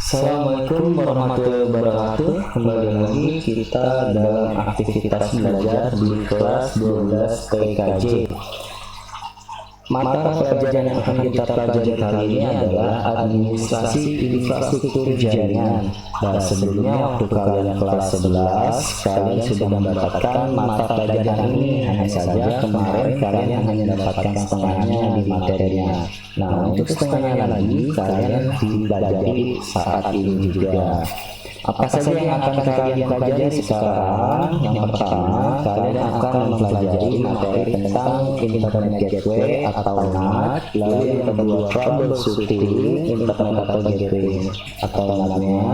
Assalamualaikum warahmatullahi wabarakatuh. Kembali lagi kita dalam aktivitas belajar di kelas 12 PKJ. Mata pelajaran yang akan kita pelajari kali ini adalah administrasi infrastruktur jaringan. Dan sebelumnya waktu kalian kelas 11, kalian sudah mendapatkan mata pelajaran ini. Hanya saja kemarin kalian hanya mendapatkan setengahnya di materinya. Nah, untuk setengahnya lagi kalian dipelajari saat ini juga. Apa saja yang akan kalian pelajari sekarang? Yang pertama, kalian akan mempelajari materi tentang internet gateway atau NAT. Lalu yang kedua, troubleshooting internet atau gateway atau NAT-nya.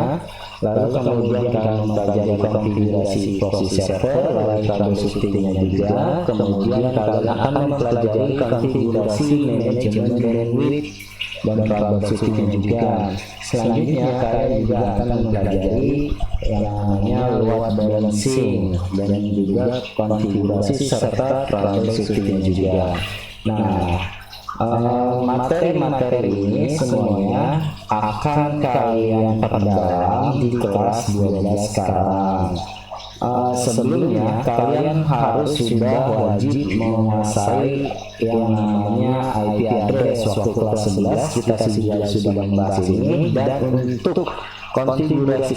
Lalu kemudian kalian mempelajari konfigurasi proxy server, lalu troubleshooting-nya juga. Kemudian kalian akan mempelajari konfigurasi manajemen bandwidth dan troubleshooting juga. Selanjutnya kalian juga akan mempelajari yang namanya load balancing dan juga konfigurasi serta troubleshooting juga. Nah, materi-materi ini semuanya akan kalian perdalam di kelas 12 sekarang. Sebelumnya kalian harus sudah wajib menguasai yang namanya IP address. Waktu kelas 11 kita sudah membahas ini, dan untuk konfigurasi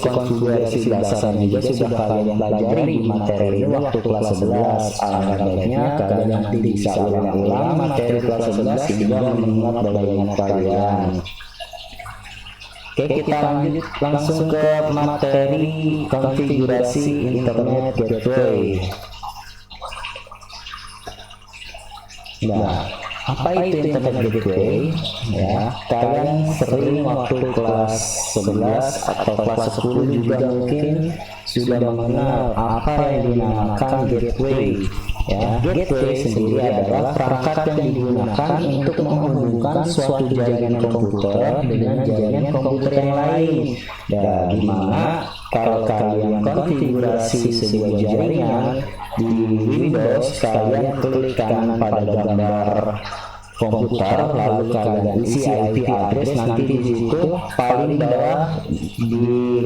dasarnya juga sudah kalian pelajari di materi ini waktu kelas 11. Alangkah baiknya kalian nanti bisa ulang-ulang materi kelas 11 hingga mengingat bayangan kalian. Oke, kita lanjut langsung ke materi konfigurasi internet gateway. Nah, apa itu internet gateway? Ya, kalian sering waktu kelas 11 atau kelas 10 juga mungkin sudah mengenal apa yang dinamakan gateway. Ya, gateway sendiri adalah perangkat yang digunakan untuk menghubungkan suatu jaringan komputer dengan jaringan komputer yang lain. Dan di mana kalau kalian konfigurasi sebuah jaringan di Windows, kalian klik kanan pada gambar komputer, lalu kalian isi IP address. Nanti di situ paling bawah di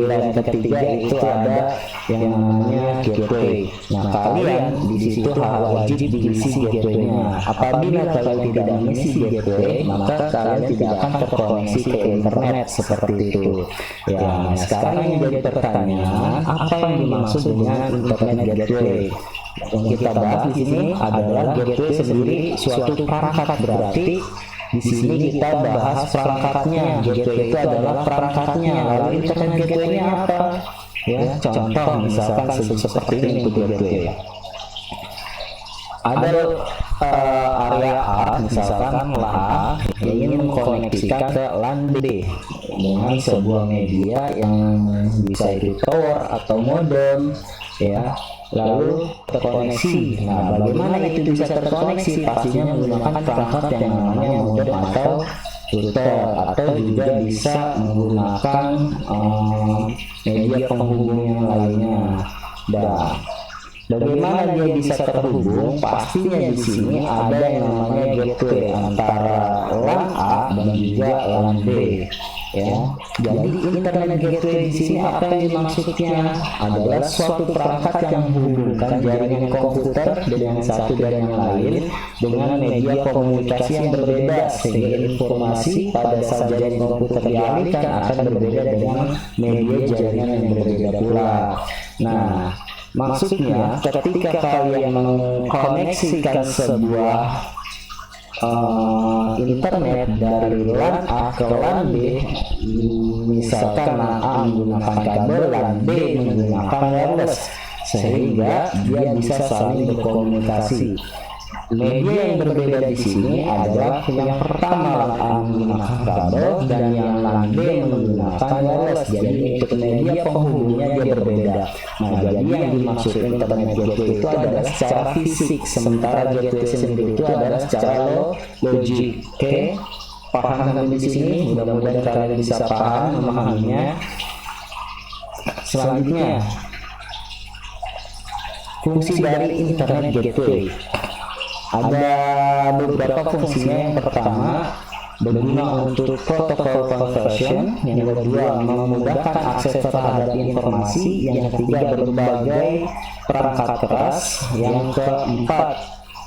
line ketiga itu ada yang namanya gateway. Nah, kalian di situ wajib diisi gateway-nya. Apabila kalian tidak mengisi gateway, maka kalian tidak akan terkoneksi ke internet seperti itu. Ya, nah, sekarang yang jadi pertanyaan, apa yang dimaksud dengan internet gateway? Yang kita bahas di sini adalah gateway sendiri suatu perangkat. Berarti di sini kita bahas perangkatnya. Gateway itu adalah perangkatnya. Lalu internet gateway-nya apa? Ya, contoh misalkan seperti ini untuk gateway. Ada area A, misalkan LAN A, ingin mengkoneksikan ke LAN B dengan sebuah media yang bisa itu tower atau modem, ya. Lalu terkoneksi. Nah, bagaimana itu bisa terkoneksi? Pastinya menggunakan perangkat yang namanya modem atau router, atau juga bisa menggunakan media penghubung yang lainnya. Dan bagaimana dia bisa terhubung? Pastinya di sini ada yang namanya gateway antara LAN A dan juga LAN B. Ya, jadi internet gateway di sini apa yang dimaksudnya adalah suatu perangkat yang menghubungkan jaringan komputer dengan satu dan yang lain dengan media komunikasi yang berbeda, sehingga informasi pada saat jaringan komputer dialihkan akan berbeda dengan media jaringan yang berbeda pula. Nah, maksudnya ketika kalian mengkoneksikan sebuah internet dari LAN A ke LAN B, misalkan LAN A menggunakan kabel, LAN B menggunakan wireless, sehingga dia bisa saling berkomunikasi. Media yang berbeda di sini adalah yang pertama LAN A menggunakan kabel dan yang LAN B menggunakan wireless. Jadi untuk media penghubungnya dia berbeda. Nah, jadi yang dimaksud internet gateway itu adalah secara fisik, sementara gateway sendiri itu adalah secara logik. Oke, paham sampai di sini? Mudah-mudahan kalian bisa paham memahaminya. Selanjutnya, fungsi dari internet gateway. Ada beberapa fungsinya. Yang pertama, berguna untuk protokol conversion, yang kedua memudahkan akses terhadap informasi, yang ketiga berbagai perangkat keras, yang keempat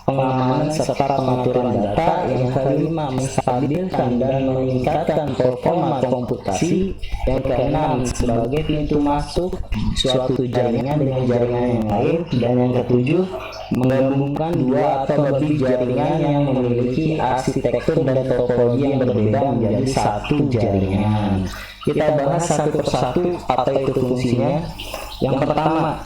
pengamanan serta pengaturan data, yang kelima menstabilkan dan meningkatkan performa komputasi, yang keenam sebagai pintu masuk suatu jaringan dengan jaringan yang lain, dan yang ketujuh menggabungkan dua atau lebih jaringan yang memiliki arsitektur dan topologi yang berbeda menjadi satu jaringan. Kita bahas satu persatu apa itu fungsinya. Yang pertama,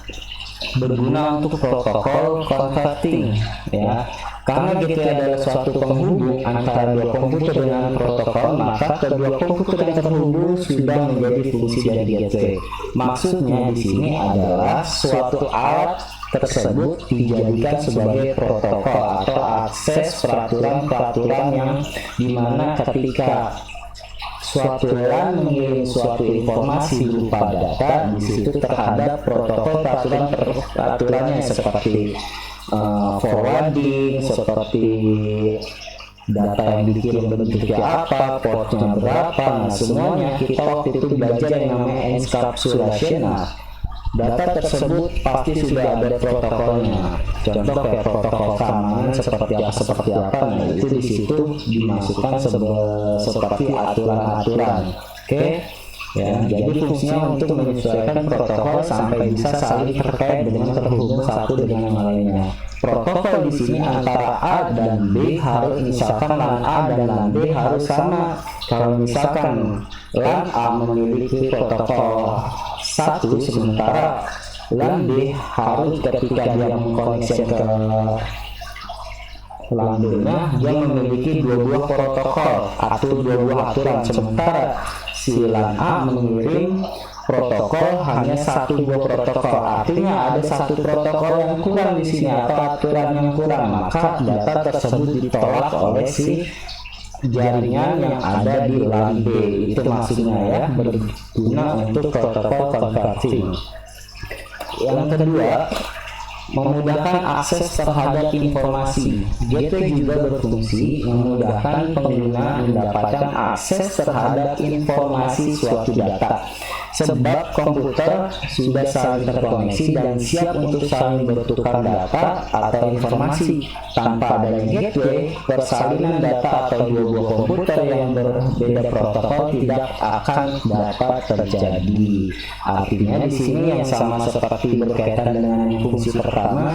berguna untuk protokol converting, ya. Karena gateway adalah suatu penghubung antara dua komputer dengan protokol, maka kedua komputer yang terhubung sudah menjadi fungsi dari gateway. Maksudnya di sini adalah suatu alat tersebut dijadikan sebagai protokol atau akses peraturan-peraturan yang dimana ketika suatu LAN mengirim suatu informasi berupa data di situ terhadap protokol peraturannya seperti forwarding, seperti data yang dikirim bentuknya apa, portnya berapa. Nah, semuanya kita waktu itu belajar yang namanya encapsulation. Nah, data tersebut pasti sudah ada protokolnya. Contoh kayak protokol keamanan seperti apa. Nah, itu di situ dimasukkan seperti aturan-aturan. Oke. Ya, jadi fungsinya untuk menyesuaikan protokol sampai bisa saling terkait dengan terhubung satu dengan yang lainnya. Protokol di sini antara A dan B harus, misalkan LAN A dan LAN B harus sama. Kalau misalkan LAN A memiliki protokol 1, sementara LAN B harus ketika dia mengkoneksi ke LAN B-nya dia memiliki dua buah protokol atau dua buah aturan, sementara si LAN A mengirim protokol hanya satu buah protokol. Artinya ada satu protokol yang kurang di sini atau aturan yang kurang, maka data tersebut ditolak oleh si jaringan yang ada di LAN B. Itu maksudnya ya, berguna untuk protokol converting. Yang kedua, memudahkan akses terhadap informasi. Gateway juga berfungsi memudahkan pengguna mendapatkan akses terhadap informasi suatu data. Sebab komputer sudah saling terkoneksi dan siap untuk saling bertukar data atau informasi. Tanpa adanya gateway, persalinan data atau dua buah komputer yang berbeda protokol tidak akan dapat terjadi. Artinya di sini yang sama seperti berkaitan dengan fungsi pertama,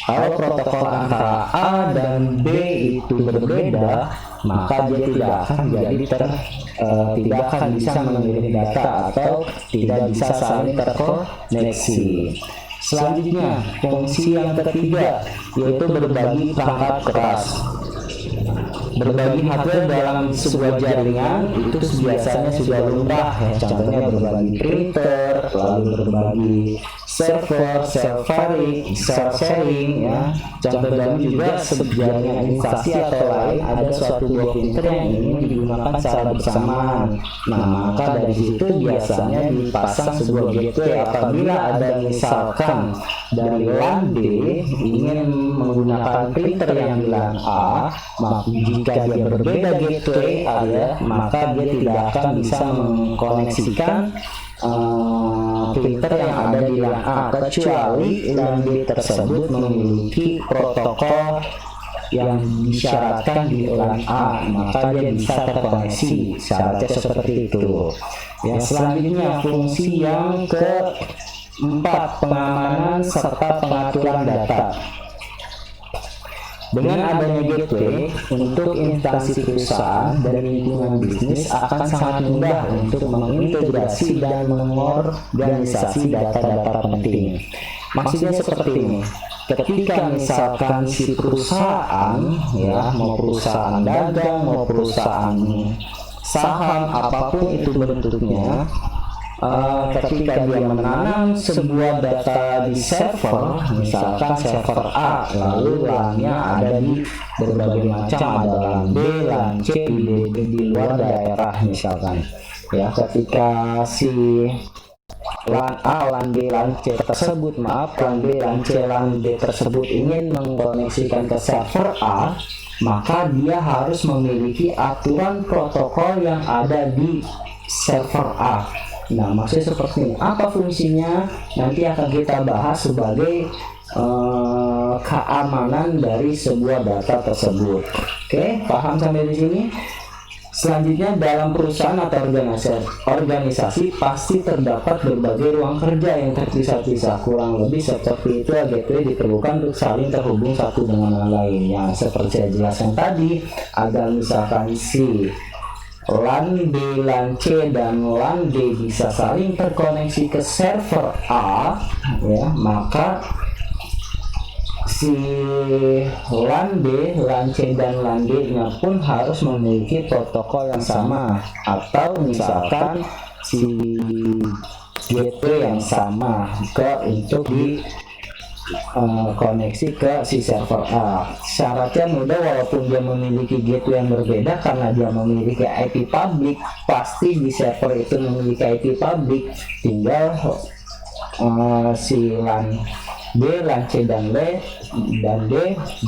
kalau protokol antara A dan B itu berbeda, maka dia tidak akan bisa mengirim data atau tidak bisa saling terkoneksi. Selanjutnya, fungsi yang ketiga yaitu berbagi perangkat keras. Berbagi hardware dalam sebuah jaringan itu biasanya sudah lumrah ya. Contohnya berbagi printer, lalu berbagi server, sharing ya. Contoh dalam juga jaringan instansi atau lain ada suatu buah printer yang ingin digunakan secara bersamaan. Nah, maka dari situ biasanya dipasang sebuah gateway. Apabila ada misalkan dari LAN B ingin menggunakan printer yang di LAN A, maka jika dia berbeda gateway maka dia tidak akan bisa mengkoneksikan printer yang ada di LAN A kecuali LAN B tersebut memiliki protokol yang disyaratkan di LAN A, maka dia bisa terkoneksi. Syaratnya seperti itu. Ya, selanjutnya fungsi yang keempat, pengamanan serta pengaturan data. Dengan adanya gateway untuk instansi perusahaan dan lingkungan bisnis akan sangat mudah untuk mengintegrasi dan mengorganisasi data-data penting. Maksudnya seperti ini. Ketika misalkan si perusahaan ya, mau perusahaan dagang, mau perusahaan saham, apapun itu bentuknya, ketika dia menanam sebuah data di server, misalkan server A, lalu LAN-nya ada di berbagai macam, ada LAN B, LAN C di luar daerah misalkan. Ya, ketika si LAN A, LAN B, LAN C tersebut, LAN B, LAN C, LAN D tersebut ingin mengkoneksikan ke server A, maka dia harus memiliki aturan protokol yang ada di server A. Nah, maksudnya seperti ini. Apa fungsinya? Nanti akan kita bahas sebagai keamanan dari sebuah data tersebut. Oke, paham sampai di sini? Selanjutnya, dalam perusahaan atau organisasi pasti terdapat berbagai ruang kerja yang terpisah-pisah. Kurang lebih seperti itu, gateway diperlukan untuk saling terhubung satu dengan yang lain. Yang seperti saya jelaskan tadi, agar misalkan si LAN B, LAN C, dan LAN D bisa saling terkoneksi ke server A, ya, maka si LAN B, LAN C, dan LAN D-nya pun harus memiliki protokol yang sama, atau misalkan si gateway yang sama untuk di koneksi ke si server A. Syaratnya mudah, walaupun dia memiliki gateway yang berbeda, karena dia memiliki IP public, pasti di server itu memiliki IP public, tinggal si LAN B, LAN C, dan D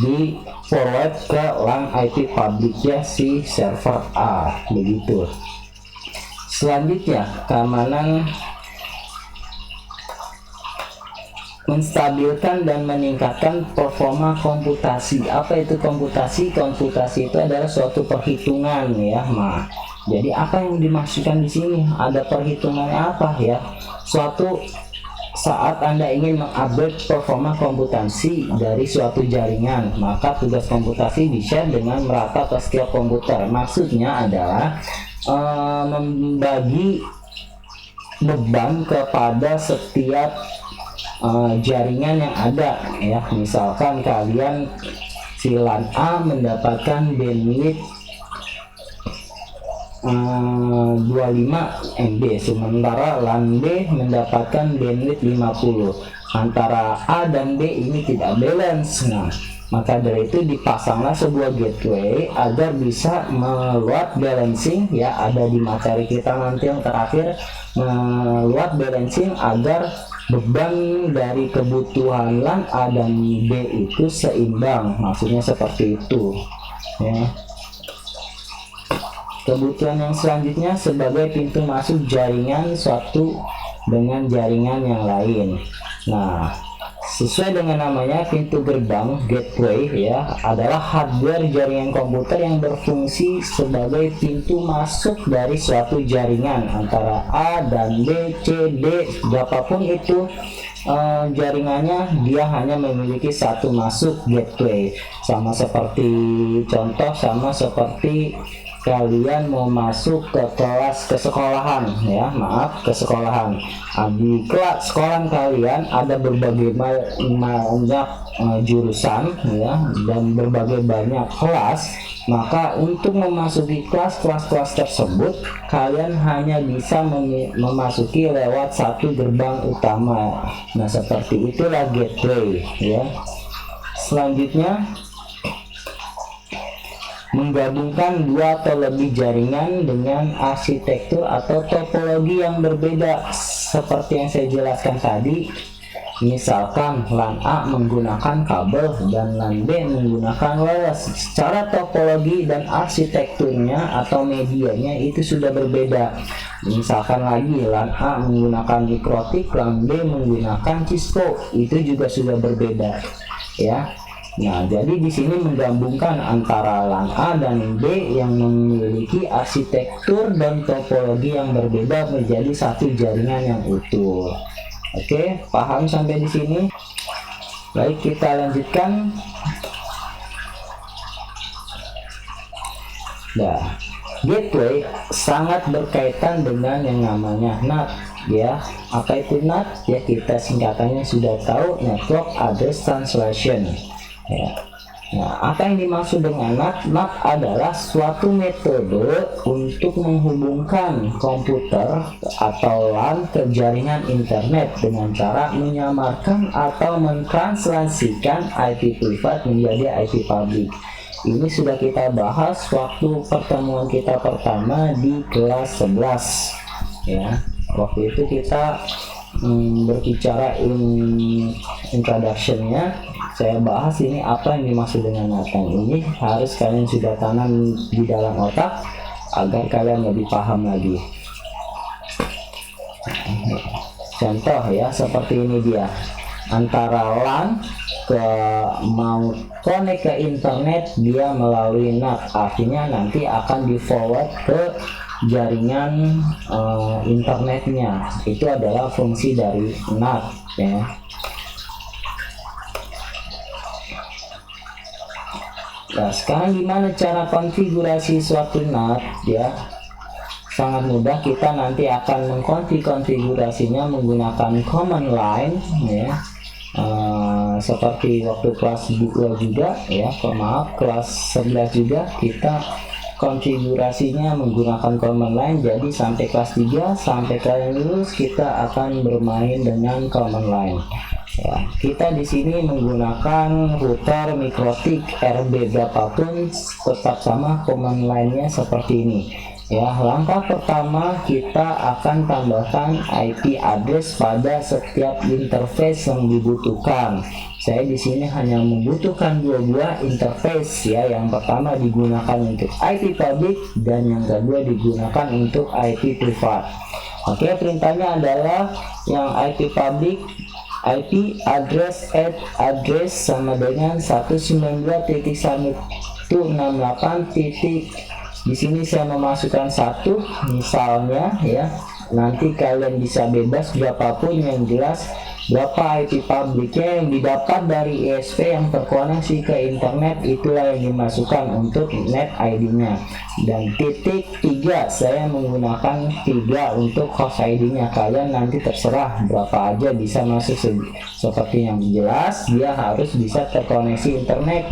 di forward ke LAN IP publiknya si server A, begitu. Selanjutnya, keamanan menstabilkan dan meningkatkan performa komputasi. Apa itu komputasi? Komputasi itu adalah suatu perhitungan, ya. Nah, jadi apa yang dimaksudkan di sini? Ada perhitungannya apa, ya? Suatu saat Anda ingin mengupdate performa komputasi dari suatu jaringan, maka tugas komputasi di-share dengan merata ke setiap komputer. Maksudnya adalah membagi beban kepada setiap jaringan yang ada, ya. Misalkan kalian si LAN A mendapatkan bandwidth 25 MB, sementara LAN B mendapatkan bandwidth 50. Antara A dan B ini tidak balance. Nah, maka dari itu dipasanglah sebuah gateway agar bisa meluat balancing, ya, ada di materi kita nanti yang terakhir, meluat balancing agar beban dari kebutuhan LAN A dan B itu seimbang. Maksudnya seperti itu, ya. Kebutuhan yang selanjutnya sebagai pintu masuk jaringan suatu dengan jaringan yang lain. Nah, sesuai dengan namanya, pintu gerbang gateway, ya, adalah hardware jaringan komputer yang berfungsi sebagai pintu masuk dari suatu jaringan antara A dan B, C, D, berapapun itu jaringannya, dia hanya memiliki satu masuk gateway. Sama seperti contoh, sama seperti kalian mau masuk ke kelas ke sekolahan, ya, maaf, ke sekolahan. Di kelas sekolah kalian ada berbagai banyak jurusan, ya, dan berbagai banyak kelas. Maka untuk memasuki kelas-kelas tersebut, kalian hanya bisa memasuki lewat satu gerbang utama. Nah, seperti itulah gateway, ya. Selanjutnya, menggabungkan dua atau lebih jaringan dengan arsitektur atau topologi yang berbeda. Seperti yang saya jelaskan tadi, misalkan LAN A menggunakan kabel dan LAN B menggunakan wireless. Secara topologi dan arsitekturnya atau medianya itu sudah berbeda. Misalkan lagi LAN A menggunakan Mikrotik, LAN B menggunakan Cisco, itu juga sudah berbeda, ya. Nah, jadi di sini menggabungkan antara LAN A dan B yang memiliki arsitektur dan topologi yang berbeda menjadi satu jaringan yang utuh. Oke, paham sampai di sini? Baik, kita lanjutkan. Nah, gateway sangat berkaitan dengan yang namanya NAT, ya. Apa itu NAT? Ya, kita singkatannya sudah tahu, Network Address Translation. Ya. Nah, apa yang dimaksud dengan NAT? NAT adalah suatu metode untuk menghubungkan komputer atau LAN ke jaringan internet dengan cara menyamarkan atau mentranslasikan IP privat menjadi IP public. Ini sudah kita bahas waktu pertemuan kita pertama di kelas 11, ya. Waktu itu kita berbicara introduction-nya, saya bahas ini apa yang dimaksud dengan NAT. Ini harus kalian sudah tanam di dalam otak agar kalian lebih paham lagi. Contoh ya, seperti ini dia, antara LAN ke mau connect ke internet dia melalui NAT, artinya nanti akan di forward ke jaringan internetnya. Itu adalah fungsi dari NAT ya. Nah, sekarang gimana cara konfigurasi suatu NAT ya? Sangat mudah, kita nanti akan mengkonfigurasinya menggunakan command line ya. Seperti waktu kelas 2 juga ya, maaf kelas 11 juga kita konfigurasinya menggunakan command line. Jadi sampai kelas 3 sampai kalian lulus kita akan bermain dengan command line ya. Kita di sini menggunakan router MikroTik RB berapapun tetap sama command line-nya seperti ini ya. Langkah pertama kita akan tambahkan IP address pada setiap interface yang dibutuhkan. Saya di sini hanya membutuhkan dua buah interface ya. Yang pertama digunakan untuk IP public dan yang kedua digunakan untuk IP privat. Oke, perintahnya adalah yang IP public IP address address sama dengan 192.168. Di sini saya memasukkan 1 misalnya ya. Nanti kalian bisa bebas berapapun, yang jelas berapa IP publiknya yang didapat dari ISP yang terkoneksi ke internet, itulah yang dimasukkan untuk net ID-nya. Dan titik 3 saya menggunakan 3 untuk host ID-nya. Kalian nanti terserah berapa aja bisa masuk, seperti yang jelas dia harus bisa terkoneksi internet.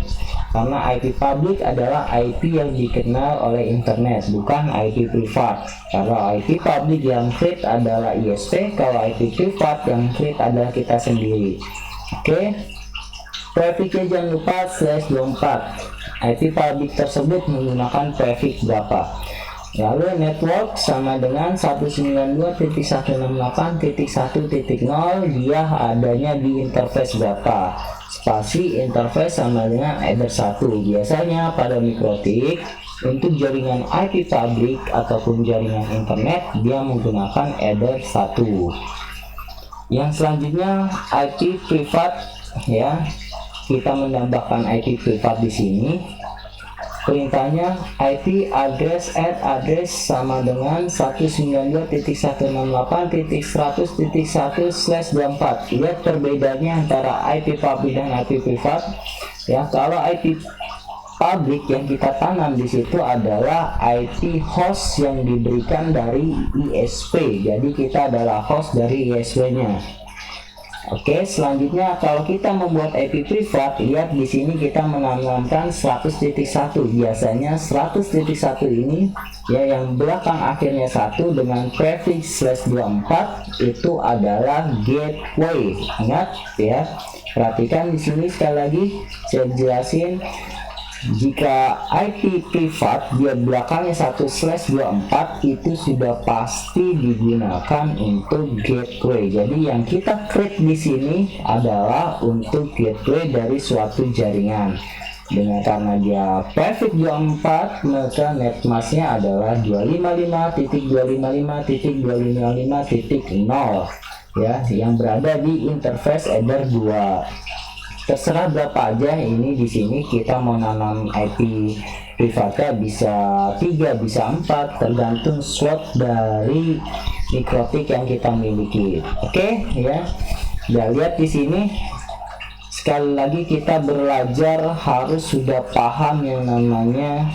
Karena IP public adalah IP yang dikenal oleh internet, bukan IP privat. Kalau IP public yang create adalah ISP, kalau IP privat yang create adalah kita sendiri. Oke, prefixnya jangan lupa /24. IP public tersebut menggunakan prefix berapa. Lalu network sama dengan 192.168.1.0, dia adanya di interface berapa. Spasi interface sama dengan header 1. Biasanya pada MikroTik untuk jaringan IP public ataupun jaringan internet dia menggunakan header 1. Yang selanjutnya IP privat ya. Kita menambahkan IP privat di sini. Perintahnya IP address address sama dengan 192.168.100.1/24. Lihat perbedaannya antara IP public dan IP privat ya. Kalau IP public yang kita tanam di situ adalah IP host yang diberikan dari ISP. Jadi kita adalah host dari ISP-nya. Oke, selanjutnya kalau kita membuat IP privat, lihat di sini kita menanamkan 100.1. Biasanya 100.1 ini ya yang belakang akhirnya 1 dengan prefix /24 itu adalah gateway. Ingat ya. Perhatikan di sini sekali lagi saya jelasin. Jika IP privat dia belakangnya 1/24 itu sudah pasti digunakan untuk gateway. Jadi yang kita create di sini adalah untuk gateway dari suatu jaringan. Dengan karena dia prefix 24 maka netmasknya adalah 255.255.255.0 ya, yang berada di interface header 2. Terserah berapa aja ini di sini kita mau nanam IP privatnya, bisa 3 bisa 4 tergantung slot dari MikroTik yang kita miliki. Oke ya. Udah lihat di sini. Sekali lagi kita belajar harus sudah paham yang namanya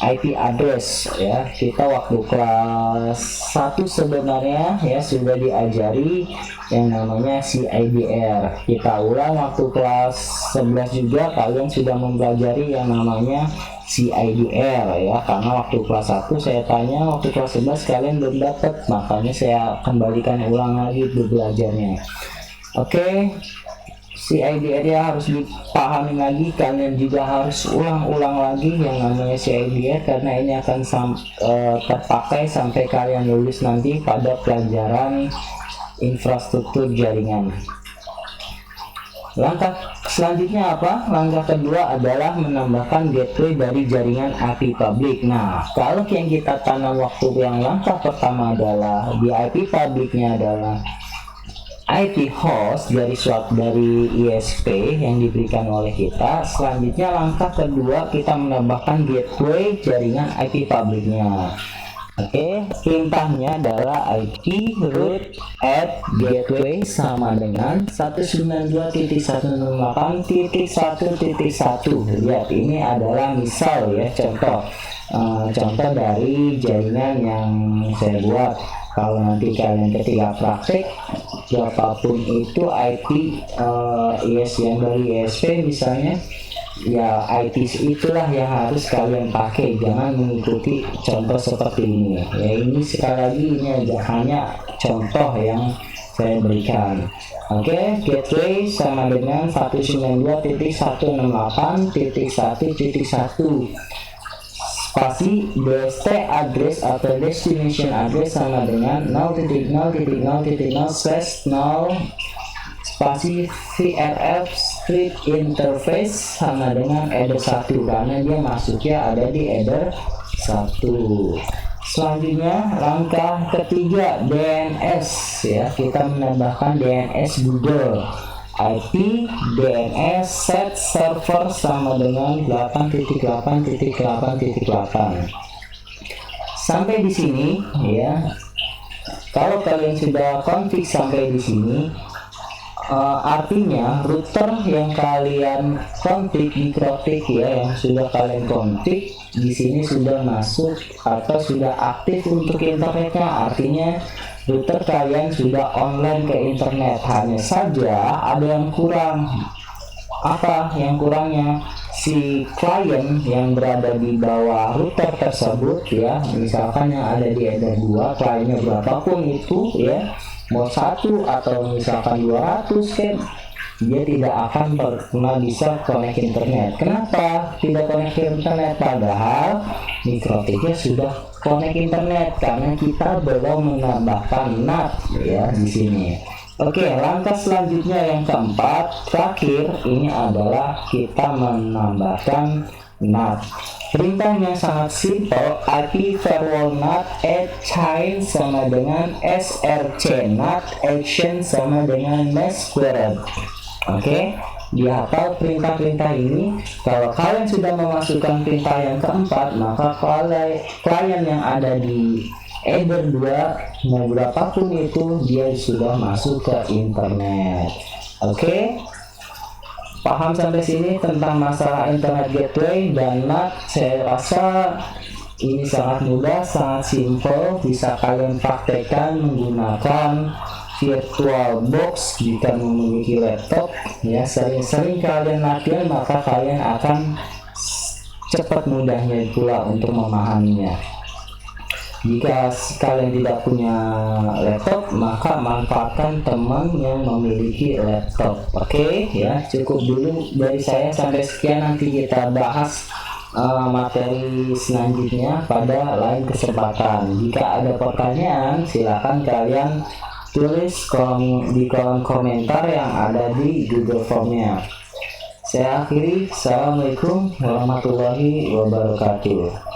IP address ya. Kita waktu kelas 1 sebenarnya ya sudah diajari yang namanya CIDR. Kita ulang waktu kelas 11 juga kalian sudah mempelajari yang namanya CIDR ya. Karena waktu kelas 1 saya tanya, waktu kelas 11 kalian belum dapat, makanya saya kembalikan ulang lagi belajarnya. Oke. CIDR ya harus dipahami lagi, kalian juga harus ulang-ulang lagi yang namanya CIDR karena ini akan terpakai sampai kalian lulus nanti pada pelajaran infrastruktur jaringan. Langkah selanjutnya apa? Langkah kedua adalah menambahkan gateway dari jaringan IP publik. Nah, kalau yang kita tanam waktu yang langkah pertama adalah di IP publiknya adalah IP host dari ISP yang diberikan oleh kita. Selanjutnya langkah kedua kita menambahkan gateway jaringan IP publiknya. Oke, perintahnya adalah IP root add gateway sama dengan 192.168.1.1. Lihat, ini adalah misal ya, contoh dari jaringan yang saya buat. Kalau nanti kalian ketika praktek, berapapun itu IP yang dari ISP misalnya, ya IP itulah yang harus kalian pakai, jangan mengikuti contoh seperti ini ya. Ini sekali lagi ini hanya contoh yang saya berikan. Oke, gateway sama dengan 192.168.1.1 spasi DST address atau destination address sama dengan 0.0.0.0/0 spasi VRF script interface sama dengan header 1 karena dia masuknya ada di header 1. Selanjutnya langkah ketiga DNS ya, kita menambahkan DNS Google. IP DNS set server sama dengan 8.8.8.8. Sampai di sini ya. Kalau kalian sudah config sampai di sini, artinya router yang kalian config MikroTik ya, yang sudah kalian config di sini sudah masuk atau sudah aktif untuk internetnya. Artinya router kalian sudah online ke internet. Hanya saja ada yang kurang. Apa yang kurangnya? Si klien yang berada di bawah router tersebut ya, misalkan yang ada di header 2, kliennya berapapun itu ya, mau 1 atau misalkan 200 kan, dia tidak akan pernah bisa connect internet. Kenapa tidak connect internet? Padahal MikroTiknya sudah connect internet karena kita belum menambahkan NAT ya di sini. Oke, langkah selanjutnya yang keempat, terakhir, ini adalah kita menambahkan NAT. Perintahnya sangat simple, IP firewall NAT add chain sama dengan src NAT action sama dengan mesh query. Oke, dihafal perintah-perintah ini. Kalau kalian sudah memasukkan perintah yang keempat, maka klien yang ada di header 2 mau berapapun itu dia sudah masuk ke internet. Oke, paham sampai sini tentang masalah internet gateway dan NAT? Saya rasa ini sangat mudah, sangat simple, bisa kalian praktekkan menggunakan VirtualBox jika memiliki laptop ya. Sering-sering kalian latihan, maka kalian akan cepat mudahnya pula untuk memahaminya. Jika kalian tidak punya laptop, maka manfaatkan teman yang memiliki laptop. Oke ya, cukup dulu dari saya. Sampai sekian, nanti kita bahas materi selanjutnya pada lain kesempatan. Jika ada pertanyaan, silakan kalian tulis di kolom komentar yang ada di Google Form-nya. Saya akhiri. Assalamualaikum warahmatullahi wabarakatuh.